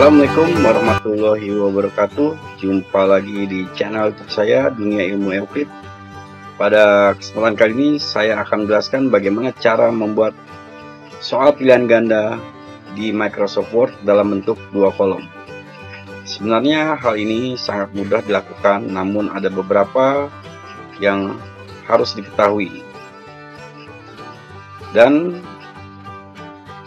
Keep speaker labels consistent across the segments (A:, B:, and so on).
A: Assalamualaikum warahmatullahi wabarakatuh. Jumpa lagi di channel YouTube saya, Dunia Ilmu Euclid. Pada kesempatan kali ini saya akan menjelaskan bagaimana cara membuat soal pilihan ganda di Microsoft Word dalam bentuk dua kolom. Sebenarnya hal ini sangat mudah dilakukan, namun ada beberapa yang harus diketahui. Dan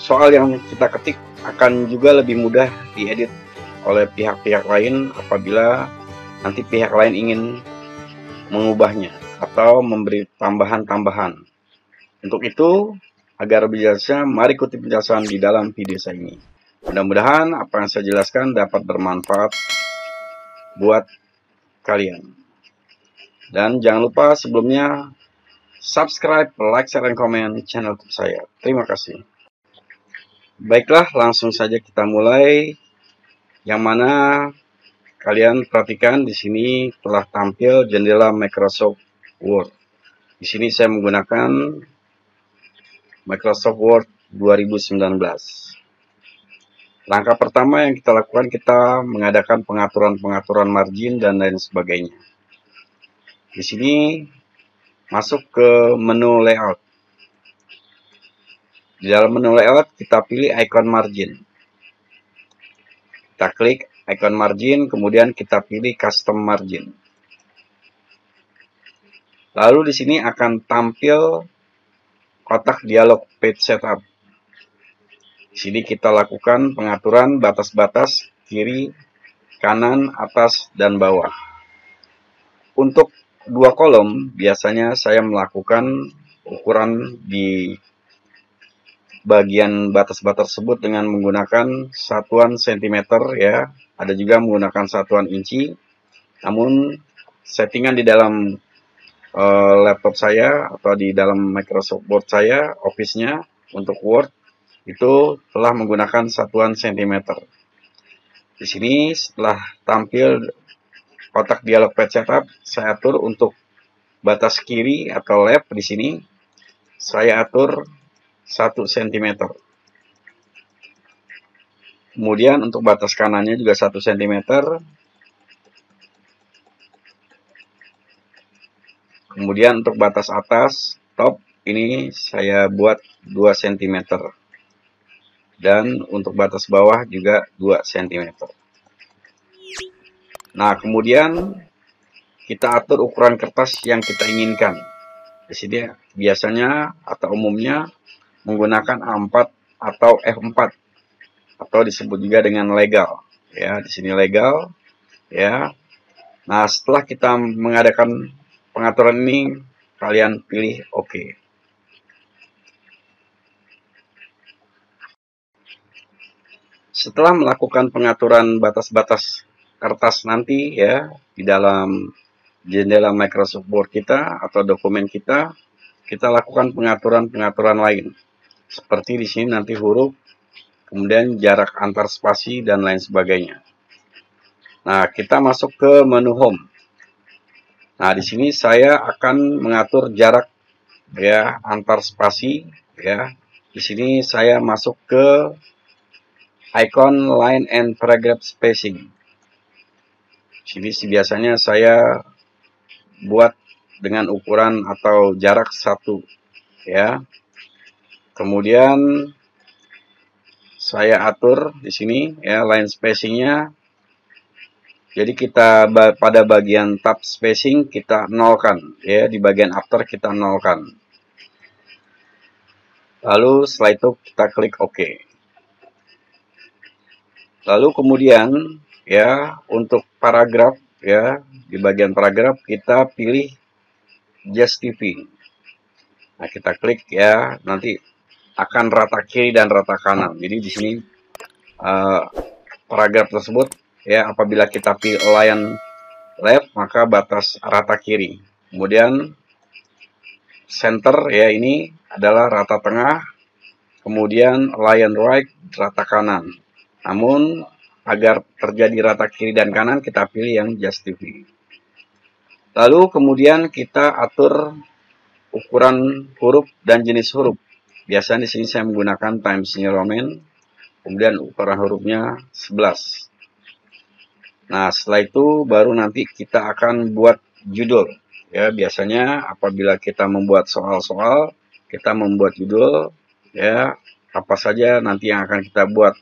A: soal yang kita ketik akan juga lebih mudah diedit oleh pihak-pihak lain apabila nanti pihak lain ingin mengubahnya atau memberi tambahan-tambahan. Untuk itu, agar lebih jelasnya, mari ikuti penjelasan di dalam video saya ini. Mudah-mudahan apa yang saya jelaskan dapat bermanfaat buat kalian. Dan jangan lupa sebelumnya subscribe, like, share, dan komen channel YouTube saya. Terima kasih. Baiklah, langsung saja kita mulai. Yang mana kalian perhatikan di sini telah tampil jendela Microsoft Word. Di sini saya menggunakan Microsoft Word 2019. Langkah pertama yang kita lakukan, kita mengadakan pengaturan-pengaturan margin dan lain sebagainya. Di sini masuk ke menu layout. Di dalam menu layout kita pilih icon margin. Kita klik icon margin, kemudian kita pilih custom margin. Lalu di sini akan tampil kotak dialog page setup. Di sini kita lakukan pengaturan batas-batas kiri, kanan, atas, dan bawah. Untuk dua kolom, biasanya saya melakukan ukuran di bagian batas-batas tersebut dengan menggunakan satuan cm ya. Ada juga menggunakan satuan inci. Namun settingan di dalam laptop saya atau di dalam Microsoft Word saya, Office-nya untuk Word itu telah menggunakan satuan cm. Di sini setelah tampil kotak dialog page setup, saya atur untuk batas kiri atau left di sini saya atur 1 cm. Kemudian untuk batas kanannya juga 1 cm. Kemudian untuk batas atas top ini saya buat 2 cm. Dan untuk batas bawah juga 2 cm. Nah, kemudian kita atur ukuran kertas yang kita inginkan. Di sini biasanya atau umumnya menggunakan A4 atau F4 atau disebut juga dengan legal ya. Di sini legal ya. Nah, setelah kita mengadakan pengaturan ini, kalian pilih OK. Setelah melakukan pengaturan batas-batas kertas nanti ya di dalam jendela Microsoft Word kita atau dokumen kita lakukan pengaturan-pengaturan lain. Seperti di sini nanti huruf, kemudian jarak antar spasi dan lain sebagainya. Nah, kita masuk ke menu Home. Nah, di sini saya akan mengatur jarak ya antar spasi ya. Di sini saya masuk ke icon line and paragraph spacing. Di sini biasanya saya buat dengan ukuran atau jarak 1 ya. Kemudian saya atur di sini ya line spacingnya. Jadi kita pada bagian tab spacing kita nolkan ya, di bagian after kita nolkan. Lalu setelah itu kita klik OK. Lalu kemudian ya untuk paragraf ya, di bagian paragraf kita pilih justify. Nah, kita klik ya, nanti akan rata kiri dan rata kanan. Jadi di sini paragraf tersebut ya, apabila kita pilih align left maka batas rata kiri. Kemudian center ya, ini adalah rata tengah. Kemudian align right rata kanan. Namun agar terjadi rata kiri dan kanan kita pilih yang justify. Lalu kemudian kita atur ukuran huruf dan jenis huruf. Biasanya di sini saya menggunakan Times New Roman kemudian ukuran hurufnya 11. Nah, setelah itu baru nanti kita akan buat judul. Ya, biasanya apabila kita membuat soal-soal, kita membuat judul, ya, apa saja nanti yang akan kita buat.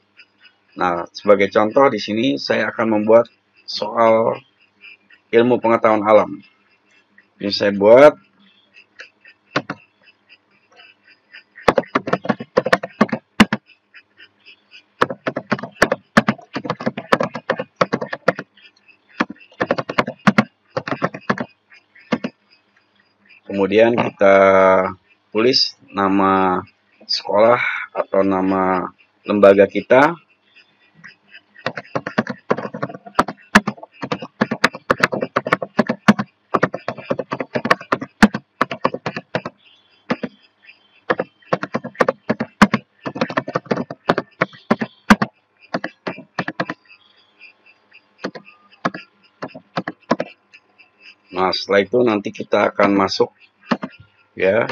A: Nah, sebagai contoh di sini saya akan membuat soal ilmu pengetahuan alam. Ini saya buat. Kemudian kita tulis nama sekolah atau nama lembaga kita. Nah, setelah itu nanti kita akan masuk, ya,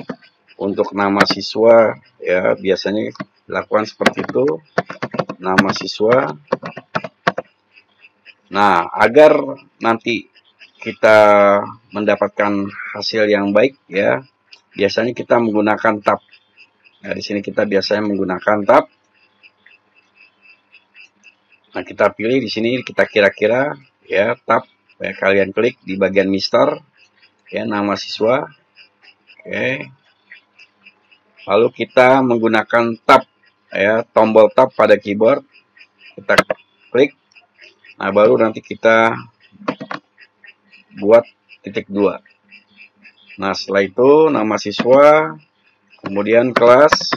A: untuk nama siswa, ya, biasanya dilakukan seperti itu, nama siswa. Nah, agar nanti kita mendapatkan hasil yang baik, ya, biasanya kita menggunakan tab. Nah, di sini kita biasanya menggunakan tab. Nah, kita pilih di sini, kita kira-kira, ya, tab. Ya, kalian klik di bagian Mister, ya, nama siswa. Oke. Lalu kita menggunakan tab, ya, tombol tab pada keyboard. Kita klik. Nah, baru nanti kita buat titik 2. Nah, setelah itu nama siswa, kemudian kelas,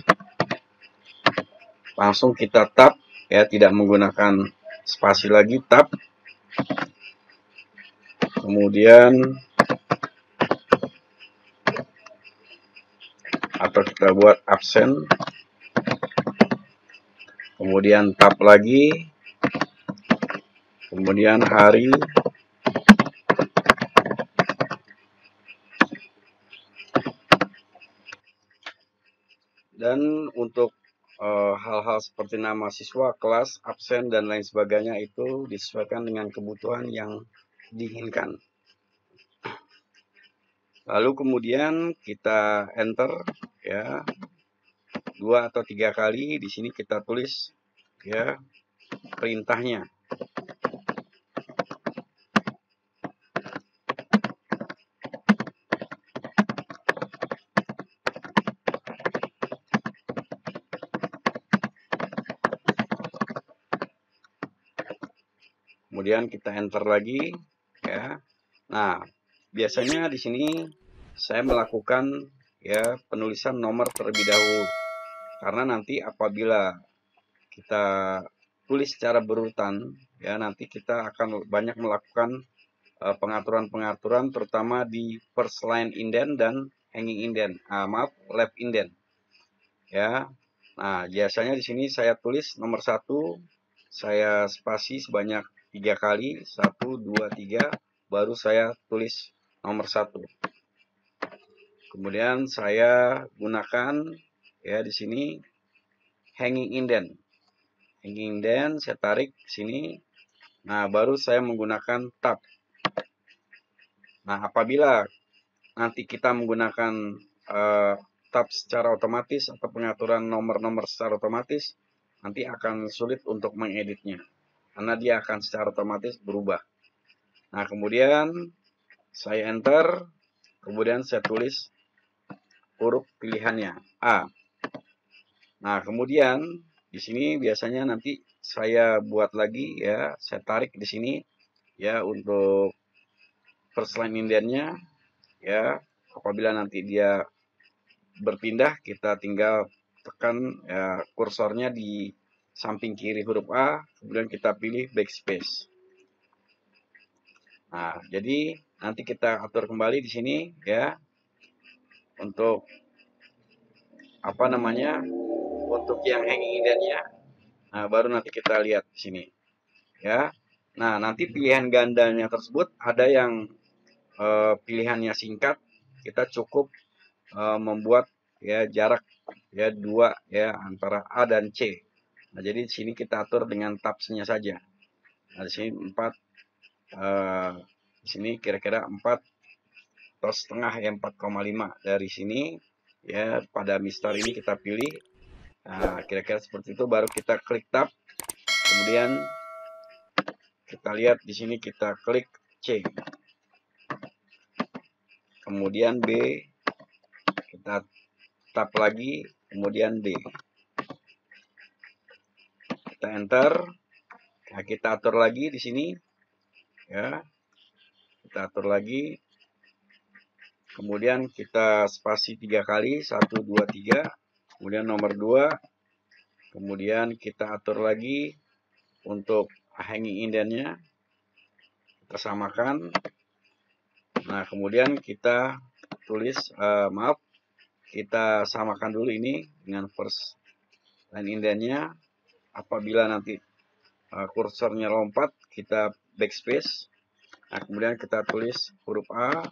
A: langsung kita tab, ya, tidak menggunakan spasi lagi, tab. Kemudian atau kita buat absen, kemudian tab lagi, kemudian hari, dan untuk hal-hal seperti nama siswa, kelas, absen, dan lain sebagainya itu disesuaikan dengan kebutuhan yang diinginkan. Lalu kemudian kita enter, ya, 2 atau 3 kali. Di sini kita tulis, ya, perintahnya. Kemudian kita enter lagi, ya. Nah, biasanya di sini saya melakukan, ya, penulisan nomor terlebih dahulu. Karena nanti apabila kita tulis secara berurutan, ya, nanti kita akan banyak melakukan pengaturan-pengaturan, terutama di first line indent dan hanging indent. Maaf, left indent. Ya. Nah, biasanya di sini saya tulis nomor 1, saya spasi sebanyak 3 kali, 1, 2, 3, baru saya tulis nomor 1. Kemudian saya gunakan, ya, di sini hanging indent. Hanging indent saya tarik ke sini. Nah, baru saya menggunakan tab. Nah, apabila nanti kita menggunakan tab secara otomatis atau pengaturan nomor-nomor secara otomatis, nanti akan sulit untuk mengeditnya. Karena dia akan secara otomatis berubah. Nah, kemudian saya enter, kemudian saya tulis huruf pilihannya A. Nah, kemudian di sini biasanya nanti saya buat lagi, ya, saya tarik di sini, ya, untuk first line indentnya, ya. Apabila nanti dia berpindah, kita tinggal tekan, ya, kursornya di samping kiri huruf A, kemudian kita pilih backspace. Nah, jadi nanti kita atur kembali di sini, ya, untuk apa namanya, untuk yang hanging indentnya. Nah, baru nanti kita lihat di sini, ya. Nah, nanti pilihan gandanya tersebut ada yang pilihannya singkat, kita cukup membuat, ya, jarak, ya, 2, ya, antara A dan C. Nah, jadi di sini kita atur dengan tabsnya saja. Nah, di sini 4, di sini kira-kira 4 atau setengah ya, 4,5 dari sini ya. Pada mistar ini kita pilih. Nah, kira-kira seperti itu, baru kita klik tab. Kemudian kita lihat di sini, kita klik C. Kemudian B, kita tap lagi, kemudian D. Kita enter. Nah, kita atur lagi di sini ya. Kita atur lagi. Kemudian kita spasi 3 kali, 1 2 3. Kemudian nomor 2. Kemudian kita atur lagi untuk hanging indennya. Kita samakan. Nah, kemudian kita tulis, kita samakan dulu ini dengan first line indennya. Apabila nanti kursornya lompat, kita backspace. Nah, kemudian kita tulis huruf A.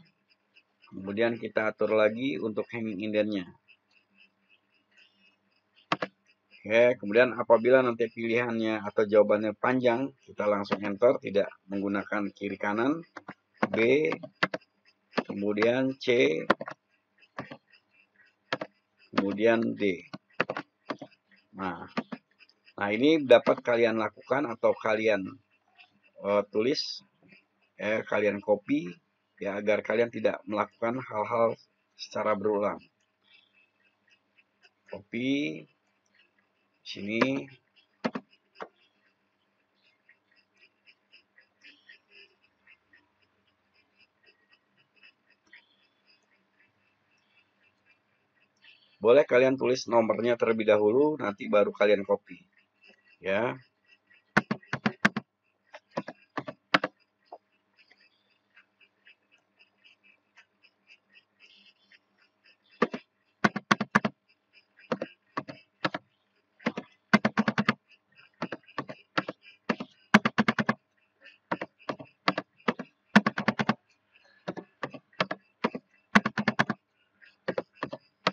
A: Kemudian kita atur lagi untuk hanging indennya. Oke, kemudian apabila nanti pilihannya atau jawabannya panjang, kita langsung enter, tidak menggunakan kiri kanan. B, kemudian C, kemudian D. Nah, ini dapat kalian lakukan atau kalian tulis, kalian copy ya, agar kalian tidak melakukan hal-hal secara berulang. Copy sini. Boleh kalian tulis nomornya terlebih dahulu, nanti baru kalian copy ya.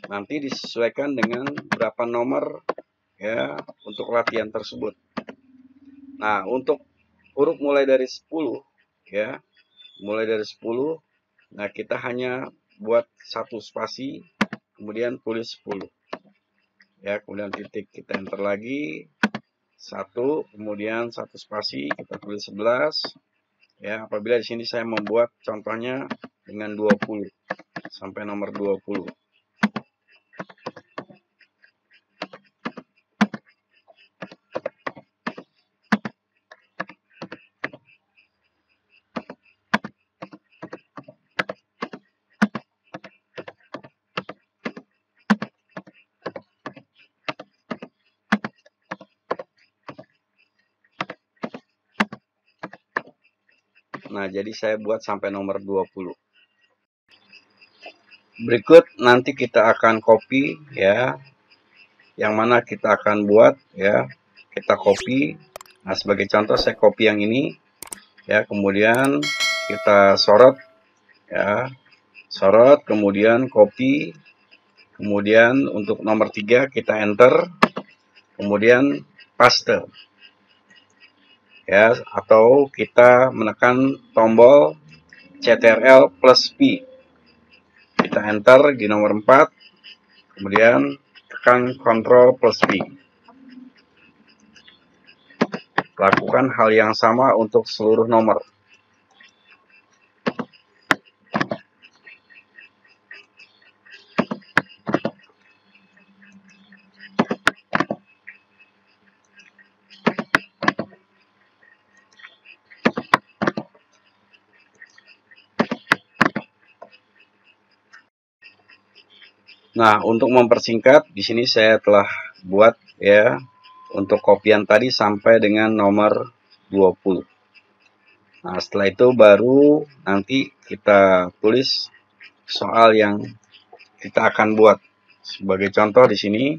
A: Nanti disesuaikan dengan berapa nomor ya untuk latihan tersebut. Nah, untuk huruf mulai dari 10 ya, mulai dari 10. Nah, kita hanya buat satu spasi, kemudian tulis 10 ya, kemudian titik, kita enter lagi 1, kemudian satu spasi, kita tulis 11 ya. Apabila di sini saya membuat contohnya dengan 20 sampai nomor 20. Nah, jadi saya buat sampai nomor 20. Berikut nanti kita akan copy ya, yang mana kita akan buat ya, kita copy. Nah, sebagai contoh saya copy yang ini ya, kemudian kita sorot ya, sorot, kemudian copy, kemudian untuk nomor 3 kita enter, kemudian paste ya, atau kita menekan tombol CTRL plus P, kita enter di nomor 4, kemudian tekan Ctrl plus P. Lakukan hal yang sama untuk seluruh nomor. Nah, untuk mempersingkat, di sini saya telah buat ya untuk kopian tadi sampai dengan nomor 20. Nah, setelah itu baru nanti kita tulis soal yang kita akan buat. Sebagai contoh di sini,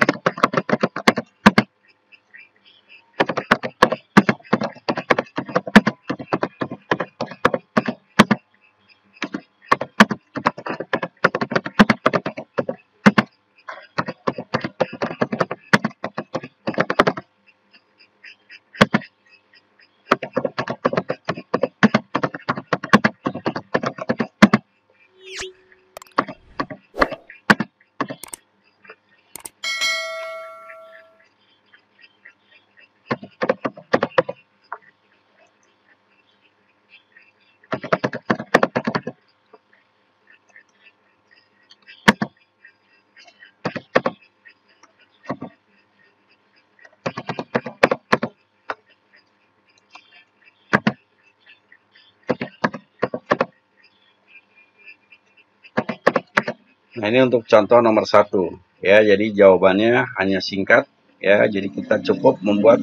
A: Nah, ini untuk contoh nomor 1 ya. Jadi jawabannya hanya singkat ya. Jadi kita cukup membuat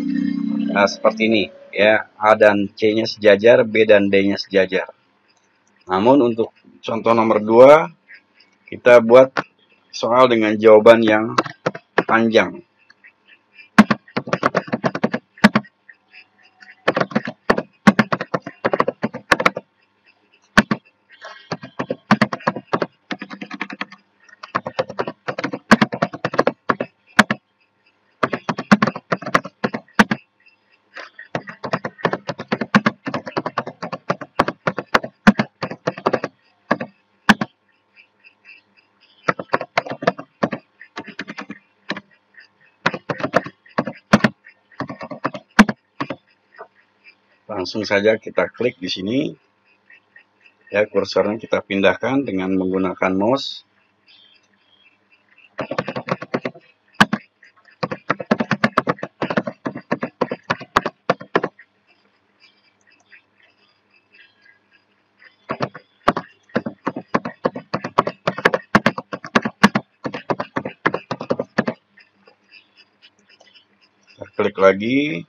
A: seperti ini ya. A dan C-nya sejajar, B dan D-nya sejajar. Namun untuk contoh nomor 2 kita buat soal dengan jawaban yang panjang. Langsung saja kita klik di sini. Ya, kursornya kita pindahkan dengan menggunakan mouse. Kita klik lagi.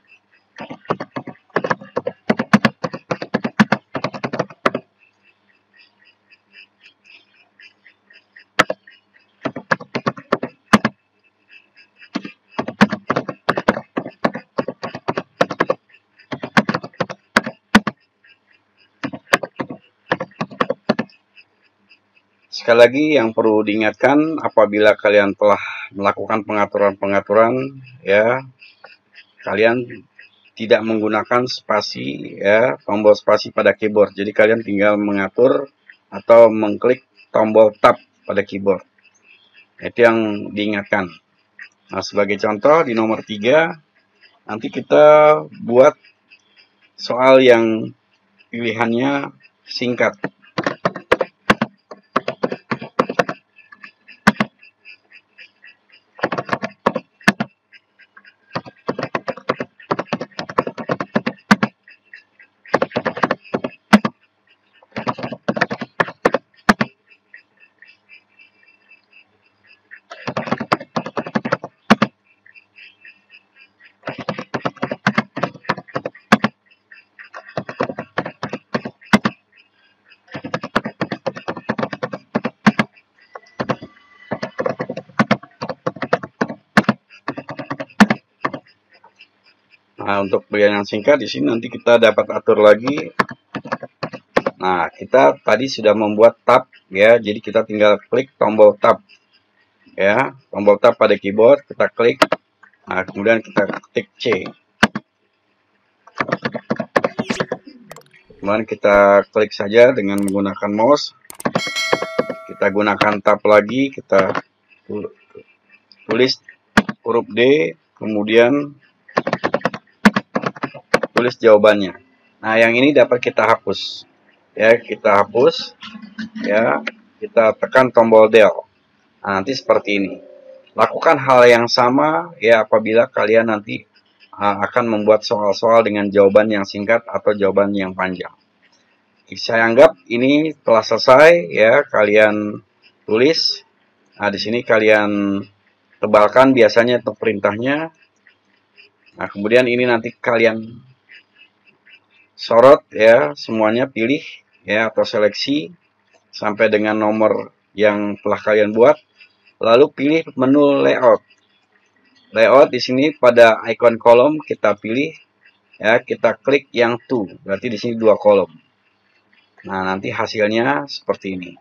A: Sekali lagi yang perlu diingatkan, apabila kalian telah melakukan pengaturan-pengaturan ya, kalian tidak menggunakan spasi ya, tombol spasi pada keyboard. Jadi kalian tinggal mengatur atau mengklik tombol tab pada keyboard. Itu yang diingatkan. Nah, sebagai contoh di nomor 3 nanti kita buat soal yang pilihannya singkat. Nah, untuk pilihan yang singkat di sini nanti kita dapat atur lagi. Nah, kita tadi sudah membuat tab ya, jadi kita tinggal klik tombol tab ya, tombol tab pada keyboard kita klik. Nah, kemudian kita ketik C. Kemudian kita klik saja dengan menggunakan mouse. Kita gunakan tab lagi, kita tulis huruf D, kemudian tulis jawabannya. Nah, yang ini dapat kita hapus. Ya, kita hapus. Ya, kita tekan tombol del. Nah, nanti seperti ini. Lakukan hal yang sama ya apabila kalian nanti akan membuat soal-soal dengan jawaban yang singkat atau jawaban yang panjang. Saya anggap ini telah selesai ya, kalian tulis. Nah, di sini kalian tebalkan biasanya untuk perintahnya. Nah, kemudian ini nanti kalian sorot ya, semuanya pilih ya atau seleksi sampai dengan nomor yang telah kalian buat. Lalu pilih menu layout. Layout di sini pada icon kolom kita pilih ya, kita klik yang to. Berarti di sini 2 kolom. Nah, nanti hasilnya seperti ini.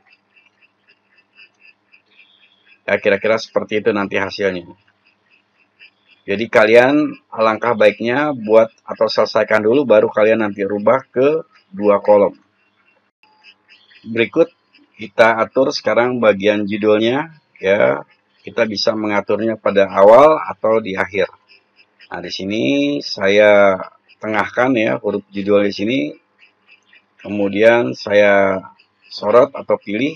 A: Ya, kira-kira seperti itu nanti hasilnya. Jadi kalian alangkah baiknya buat atau selesaikan dulu baru kalian nanti rubah ke 2 kolom. Berikut kita atur sekarang bagian judulnya ya. Kita bisa mengaturnya pada awal atau di akhir. Nah, di sini saya tengahkan ya huruf judul di sini. Kemudian saya sorot atau pilih.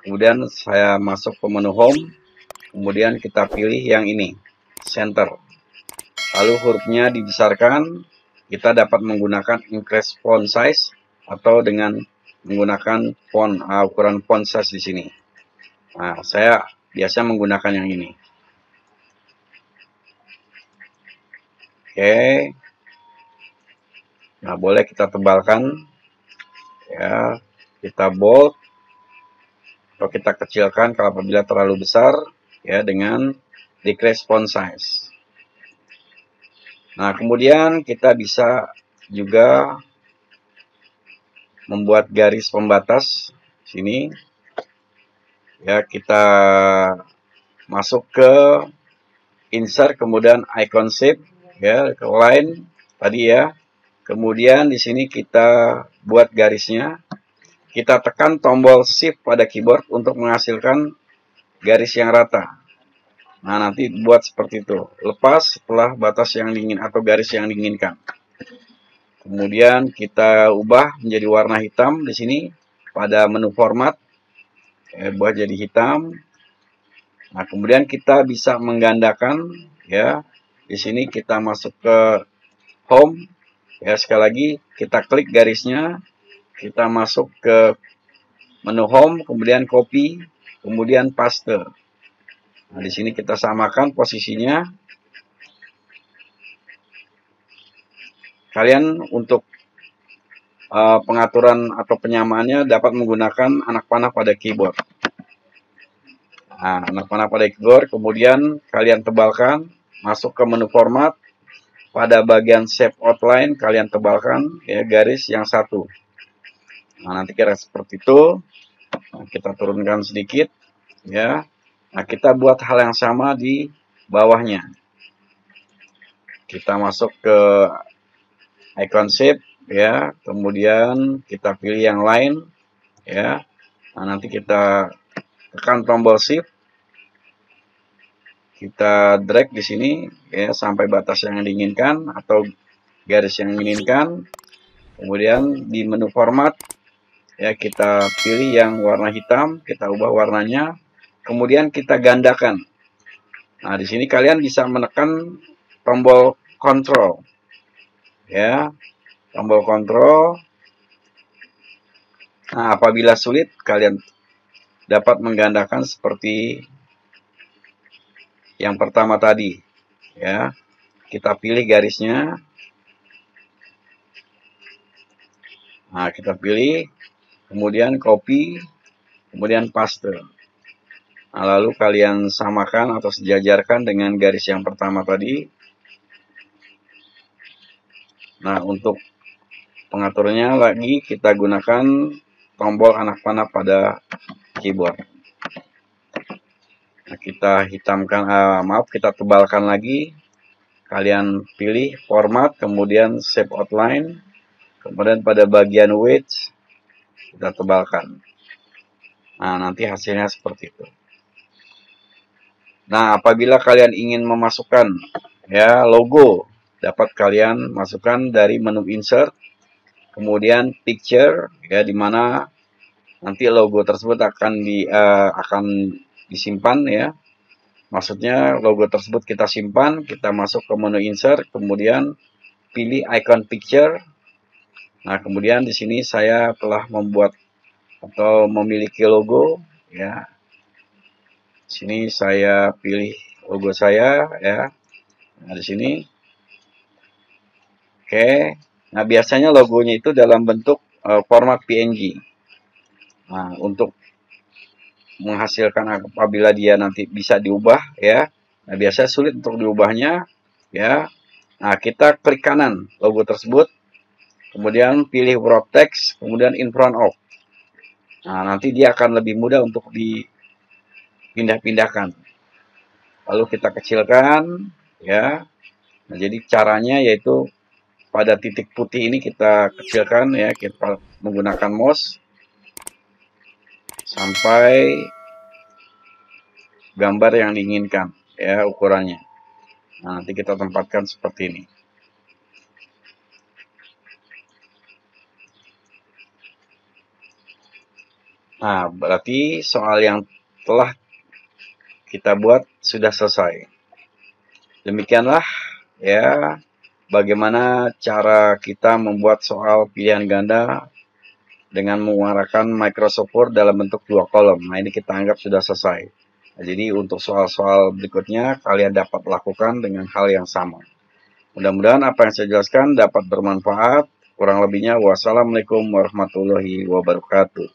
A: Kemudian saya masuk ke menu home. Kemudian kita pilih yang ini, center. Lalu hurufnya dibesarkan, kita dapat menggunakan increase font size atau dengan menggunakan font ukuran font size di sini. Nah, saya biasa menggunakan yang ini. Oke. Nah, boleh kita tebalkan ya, kita bold atau kita kecilkan kalau apabila terlalu besar ya dengan decrease font size. Nah, kemudian kita bisa juga membuat garis pembatas sini. Ya, kita masuk ke insert, kemudian icon shape ya, ke line tadi ya. Kemudian di sini kita buat garisnya. Kita tekan tombol shift pada keyboard untuk menghasilkan garis yang rata. Nah, nanti buat seperti itu. Lepas setelah batas yang diingin atau garis yang diinginkan. Kemudian kita ubah menjadi warna hitam di sini pada menu format. Buat jadi hitam. Nah, kemudian kita bisa menggandakan ya. Di sini kita masuk ke home. Ya, sekali lagi kita klik garisnya, kita masuk ke menu home, kemudian copy, kemudian paste. Nah, di sini kita samakan posisinya. Kalian untuk pengaturan atau penyamaannya dapat menggunakan anak panah pada keyboard. Nah, anak panah pada keyboard, kemudian kalian tebalkan, masuk ke menu format, pada bagian shape outline kalian tebalkan ya garis yang satu. Nah, nanti kira seperti itu. Nah, kita turunkan sedikit ya. Nah, kita buat hal yang sama di bawahnya. Kita masuk ke icon shape ya, kemudian kita pilih yang lain ya. Nah, nanti kita tekan tombol shift, kita drag di sini ya sampai batas yang diinginkan atau garis yang diinginkan. Kemudian di menu format ya kita pilih yang warna hitam, kita ubah warnanya. Kemudian kita gandakan. Nah, di sini kalian bisa menekan tombol control. Ya, tombol control. Nah, apabila sulit kalian dapat menggandakan seperti yang pertama tadi. Ya, kita pilih garisnya. Nah, kita pilih, kemudian copy, kemudian paste. Nah, lalu kalian samakan atau sejajarkan dengan garis yang pertama tadi. Nah, untuk pengaturnya lagi kita gunakan tombol anak panah pada keyboard. Nah, kita hitamkan, kita tebalkan lagi. Kalian pilih format, kemudian shape outline, kemudian pada bagian width kita tebalkan. Nah, nanti hasilnya seperti itu. Nah, apabila kalian ingin memasukkan ya logo, dapat kalian masukkan dari menu insert, kemudian picture ya, di mana nanti logo tersebut akan disimpan ya. Maksudnya logo tersebut kita simpan, kita masuk ke menu insert, kemudian pilih icon picture. Nah, kemudian di sini saya telah membuat atau memiliki logo ya. Sini saya pilih logo saya ya. Nah, di sini. Oke. Nah, biasanya logonya itu dalam bentuk format PNG. Nah, untuk menghasilkan apabila dia nanti bisa diubah ya. Nah, biasanya sulit untuk diubahnya ya. Nah, kita klik kanan logo tersebut, kemudian pilih wrap text, kemudian in front of. Nah, nanti dia akan lebih mudah untuk dipindah-pindahkan. Lalu kita kecilkan ya. Nah, jadi caranya yaitu pada titik putih ini kita kecilkan ya, kita menggunakan mouse sampai gambar yang diinginkan ya ukurannya. Nah, nanti kita tempatkan seperti ini. Nah, berarti soal yang telah kita buat sudah selesai. Demikianlah ya bagaimana cara kita membuat soal pilihan ganda dengan menggunakan Microsoft Word dalam bentuk 2 kolom. Nah, ini kita anggap sudah selesai. Nah, jadi untuk soal-soal berikutnya kalian dapat lakukan dengan hal yang sama. Mudah-mudahan apa yang saya jelaskan dapat bermanfaat. Kurang lebihnya, wassalamualaikum warahmatullahi wabarakatuh.